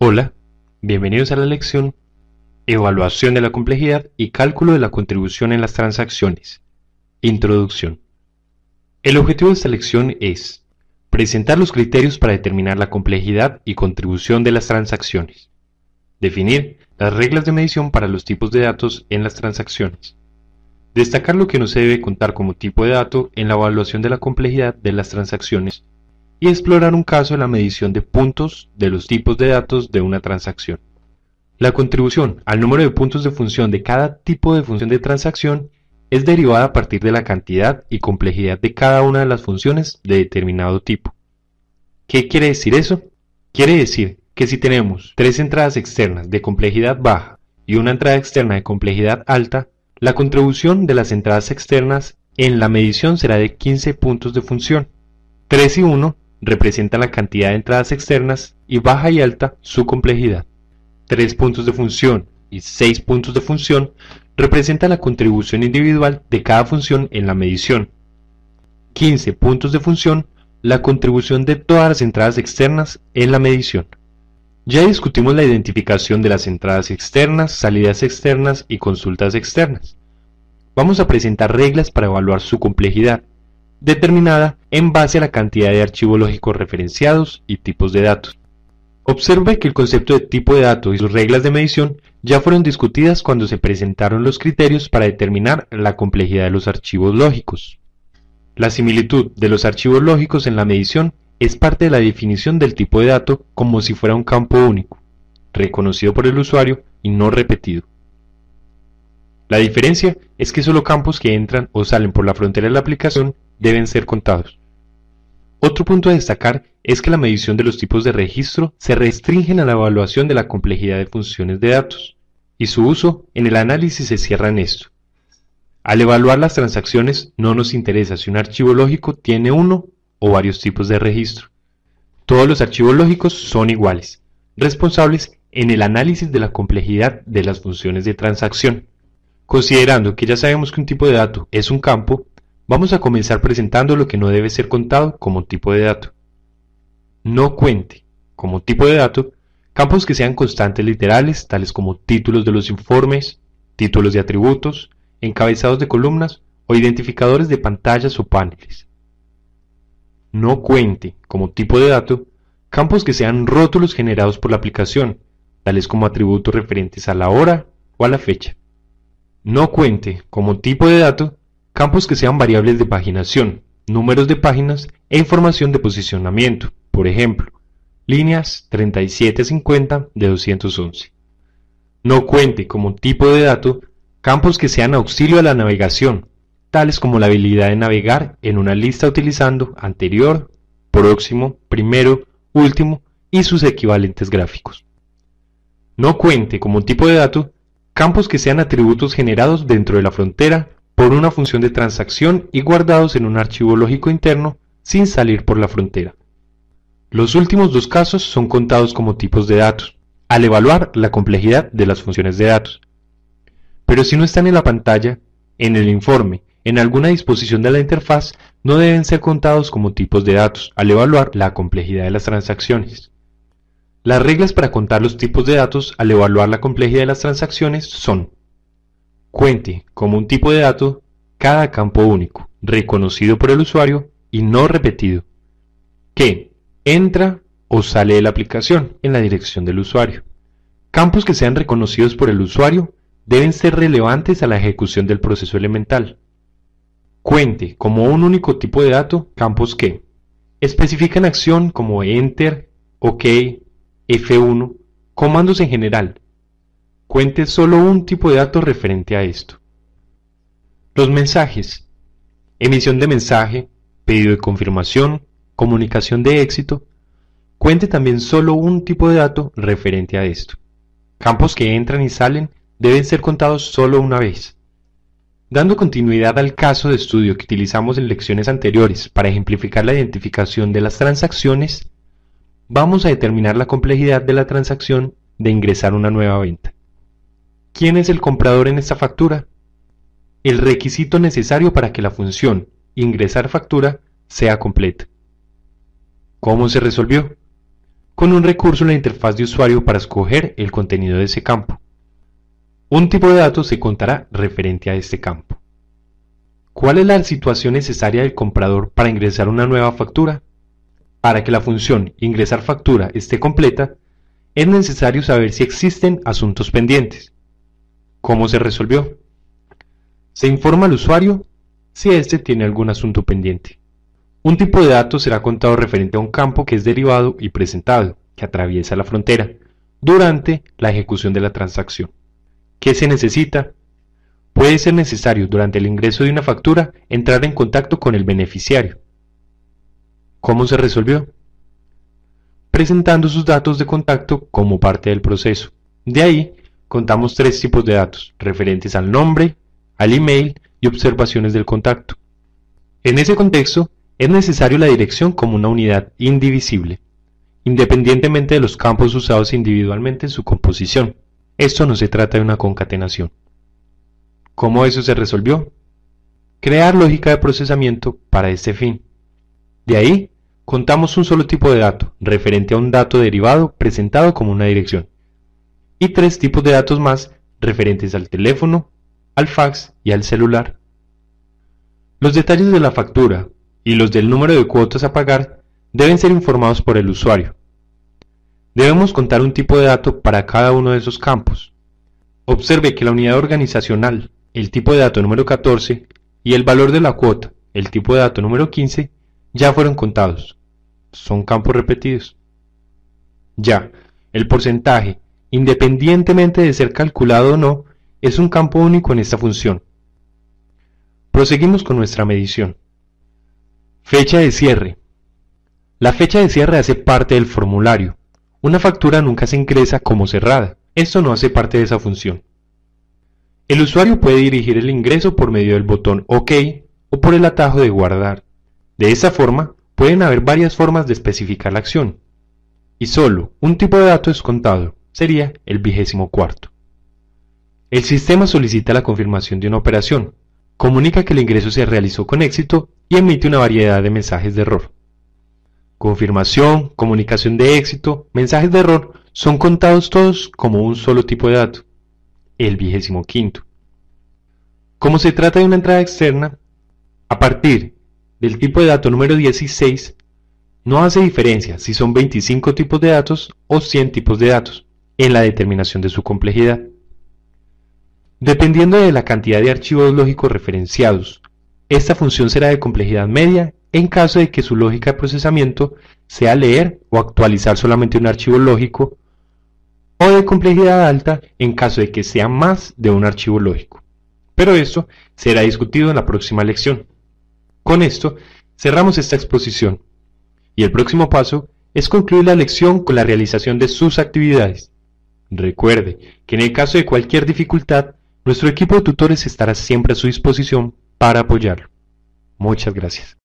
Hola, bienvenidos a la lección Evaluación de la complejidad y cálculo de la contribución en las transacciones. Introducción. El objetivo de esta lección es presentar los criterios para determinar la complejidad y contribución de las transacciones, definir las reglas de medición para los tipos de datos en las transacciones, destacar lo que no se debe contar como tipo de dato en la evaluación de la complejidad de las transacciones y explorar un caso de la medición de puntos de los tipos de datos de una transacción. La contribución al número de puntos de función de cada tipo de función de transacción es derivada a partir de la cantidad y complejidad de cada una de las funciones de determinado tipo. ¿Qué quiere decir eso? Quiere decir que si tenemos tres entradas externas de complejidad baja y una entrada externa de complejidad alta, la contribución de las entradas externas en la medición será de 15 puntos de función. 3 y 1 representan la cantidad de entradas externas y baja y alta su complejidad. 3 puntos de función y 6 puntos de función representan la contribución individual de cada función en la medición. 15 puntos de función, la contribución de todas las entradas externas en la medición. Ya discutimos la identificación de las entradas externas, salidas externas y consultas externas. Vamos a presentar reglas para evaluar su complejidad, determinada en base a la cantidad de archivos lógicos referenciados y tipos de datos. Observe que el concepto de tipo de dato y sus reglas de medición ya fueron discutidas cuando se presentaron los criterios para determinar la complejidad de los archivos lógicos. La similitud de los archivos lógicos en la medición es parte de la definición del tipo de dato como si fuera un campo único, reconocido por el usuario y no repetido. La diferencia es que solo campos que entran o salen por la frontera de la aplicación deben ser contados. Otro punto a destacar es que la medición de los tipos de registro se restringen a la evaluación de la complejidad de funciones de datos, y su uso en el análisis se cierra en esto. Al evaluar las transacciones no nos interesa si un archivo lógico tiene uno o varios tipos de registro. Todos los archivos lógicos son iguales, responsables en el análisis de la complejidad de las funciones de transacción. Considerando que ya sabemos que un tipo de dato es un campo, vamos a comenzar presentando lo que no debe ser contado como tipo de dato. No cuente como tipo de dato campos que sean constantes literales, tales como títulos de los informes, títulos de atributos, encabezados de columnas o identificadores de pantallas o paneles. No cuente como tipo de dato campos que sean rótulos generados por la aplicación, tales como atributos referentes a la hora o a la fecha. No cuente como tipo de dato campos que sean variables de paginación, números de páginas e información de posicionamiento, por ejemplo, líneas 3750 de 211. No cuente como tipo de dato campos que sean auxilio a la navegación, tales como la habilidad de navegar en una lista utilizando anterior, próximo, primero, último y sus equivalentes gráficos. No cuente como tipo de dato campos que sean atributos generados dentro de la frontera por una función de transacción y guardados en un archivo lógico interno sin salir por la frontera. Los últimos dos casos son contados como tipos de datos, al evaluar la complejidad de las funciones de datos. Pero si no están en la pantalla, en el informe, en alguna disposición de la interfaz, no deben ser contados como tipos de datos, al evaluar la complejidad de las transacciones. Las reglas para contar los tipos de datos al evaluar la complejidad de las transacciones son: cuente como un tipo de dato cada campo único, reconocido por el usuario y no repetido, que entra o sale de la aplicación en la dirección del usuario. Campos que sean reconocidos por el usuario deben ser relevantes a la ejecución del proceso elemental. Cuente como un único tipo de dato campos que especifican acción como enter, OK, F1, comandos en general. Cuente solo un tipo de dato referente a esto. Los mensajes: emisión de mensaje, pedido de confirmación, comunicación de éxito. Cuente también solo un tipo de dato referente a esto. Campos que entran y salen deben ser contados solo una vez. Dando continuidad al caso de estudio que utilizamos en lecciones anteriores para ejemplificar la identificación de las transacciones, vamos a determinar la complejidad de la transacción de ingresar una nueva venta. ¿Quién es el comprador en esta factura? El requisito necesario para que la función ingresar factura sea completa. ¿Cómo se resolvió? con un recurso en la interfaz de usuario para escoger el contenido de ese campo. Un tipo de datos se contará referente a este campo. ¿Cuál es la situación necesaria del comprador para ingresar una nueva factura? Para que la función ingresar factura esté completa, es necesario saber si existen asuntos pendientes. ¿Cómo se resolvió? Se informa al usuario si éste tiene algún asunto pendiente. Un tipo de datos será contado referente a un campo que es derivado y presentado, que atraviesa la frontera, durante la ejecución de la transacción. ¿Qué se necesita? Puede ser necesario durante el ingreso de una factura entrar en contacto con el beneficiario. ¿Cómo se resolvió? Presentando sus datos de contacto como parte del proceso. De ahí, contamos 3 tipos de datos, referentes al nombre, al email y observaciones del contacto. En ese contexto, es necesario la dirección como una unidad indivisible, independientemente de los campos usados individualmente en su composición. Esto no se trata de una concatenación. ¿Cómo eso se resolvió? Crear lógica de procesamiento para este fin. De ahí, contamos un solo tipo de dato, referente a un dato derivado presentado como una dirección, y 3 tipos de datos más referentes al teléfono, al fax y al celular. Los detalles de la factura y los del número de cuotas a pagar deben ser informados por el usuario. Debemos contar un tipo de dato para cada uno de esos campos. Observe que la unidad organizacional, el tipo de dato número 14, y el valor de la cuota, el tipo de dato número 15, ya fueron contados. Son campos repetidos. Ya, el porcentaje, independientemente de ser calculado o no, es un campo único en esta función. Proseguimos con nuestra medición. Fecha de cierre. La fecha de cierre hace parte del formulario. Una factura nunca se ingresa como cerrada. Esto no hace parte de esa función. El usuario puede dirigir el ingreso por medio del botón OK o por el atajo de guardar. De esta forma, pueden haber varias formas de especificar la acción. Y solo un tipo de dato es contado, sería el 24º. El sistema solicita la confirmación de una operación, comunica que el ingreso se realizó con éxito y emite una variedad de mensajes de error. Confirmación, comunicación de éxito, mensajes de error son contados todos como un solo tipo de dato, el 25º. Como se trata de una entrada externa, a partir del tipo de dato número 16, no hace diferencia si son 25 tipos de datos o 100 tipos de datos en la determinación de su complejidad. Dependiendo de la cantidad de archivos lógicos referenciados, esta función será de complejidad media en caso de que su lógica de procesamiento sea leer o actualizar solamente un archivo lógico, o de complejidad alta en caso de que sea más de un archivo lógico. Pero esto será discutido en la próxima lección. Con esto, cerramos esta exposición, y el próximo paso es concluir la lección con la realización de sus actividades. Recuerde que en el caso de cualquier dificultad, nuestro equipo de tutores estará siempre a su disposición para apoyarlo. Muchas gracias.